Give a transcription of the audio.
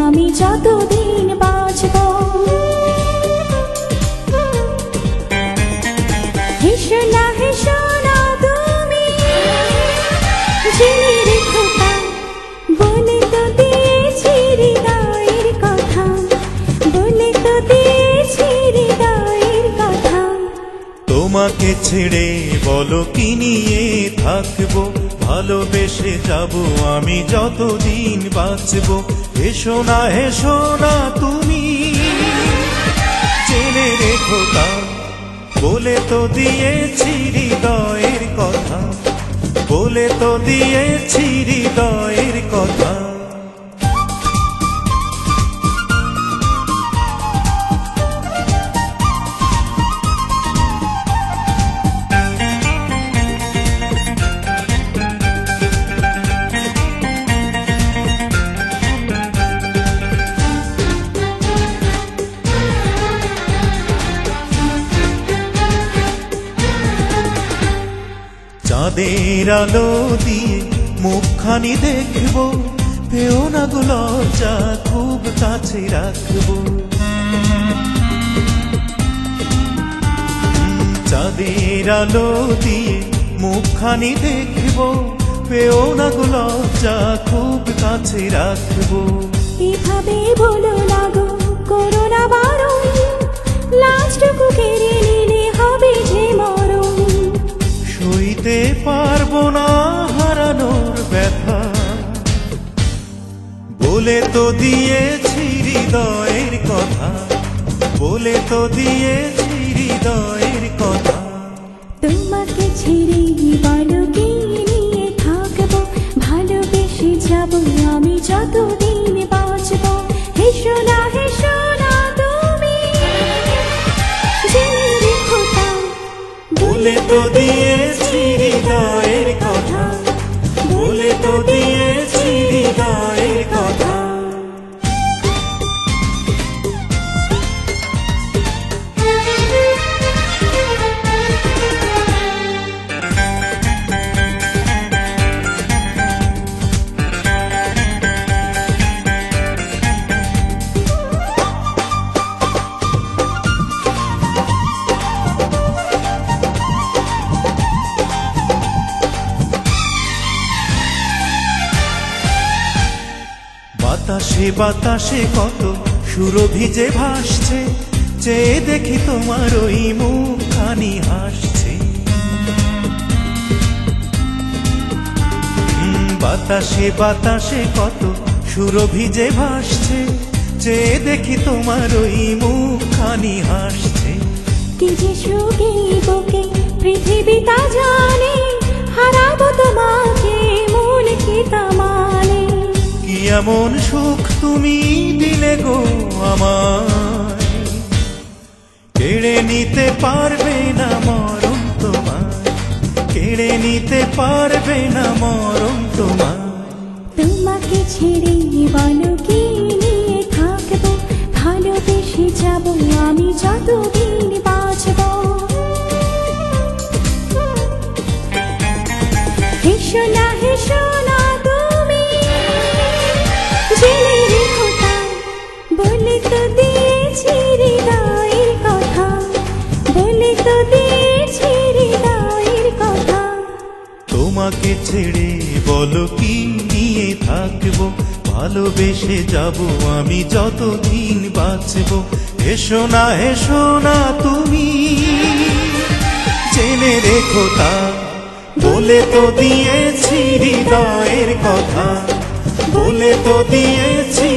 আমি যতদিন বাঁচবো। হেসো না তুমি, জেনে রেখো তা, বলে তো দিয়েছি হৃদয়ের কথা, বলে তো দিয়েছি হৃদয়ের কথা। তোমাকে ছেড়ে বলো কি নিয়ে থাকবো, ভালোবেসে যাবো আমি যতদিন বাঁচবো। হেসো না তুমি, জেনে রেখো তা, বলে তো দিয়েছি হৃদয়ের কথা, বলে তো দিয়েছি হৃদয়ের কথা। চাঁদের আলো দিয়ে মুখখানি দেখবো, পেও না গো লজ্জা, খুব কাছে রাখবো। চাঁদের আলো দিয়ে মুখখানি দেখবো, পেও না গো লজ্জা, খুব কাছে রাখবো। এভাবে বলো না গো, করো না বারণ, লাজটুকু কেড়ে নিলে হবে যে মরণ। সইতে পারবো না হারানোর ব্যথা, বলে তো দিয়েছি হৃদয়ের কথা, বলে তো দিয়েছি হৃদয়ের কথা। তোমাকে ছেড়ে বলো কি নিয়ে থাকবো, ভালোবেসে যাবো আমি যতদিন বাঁচবো। হেসো না তুমি, জেনে রেখো তা, বলে তো দিয়েছি হৃদয়ের কথা, বলে তো দিয়েছি হৃদয়ের কথা। বাতাসে বাতাসে কত সুরভি যে ভাসছে, চেয়ে দেখি তোমার ওই মুখখানি হাসছে। বাতাসে বাতাসে কত সুরভি যে ভাসছে, চেয়ে দেখি তোমার ওই মুখখানি হাসছে। কি যে সুখে বুকে পৃথিবী তা জানে, হারাবো তোমাকে মন কি তা মানে। কি এমন সুখ তুমি দিলে গো আমায়, কেড়ে নিতে পারবে না মরণ তোমার, কেড়ে নিতে পারবে না মরণ তোমার। তোমাকে ছেড়ে বলো কি নিয়ে থাকবো, ভালোবেসে যাবো আমি যতদিন বাঁচবো। হেসো না তুমি, জেনে রেখো তা, বলে তো দিয়েছি হৃদয়ের কথা, বলে তো দিয়েছি হৃদয়ের কথা। তোমাকে ছেড়ে বলো কি নিয়ে থাকবো, ভালোবেসে যাবো আমি যতদিন বাঁচবো। হেসো না তুমি, জেনে রেখো তা, বলে তো দিয়েছি হৃদয়ের কথা, বলে তো দিয়েছি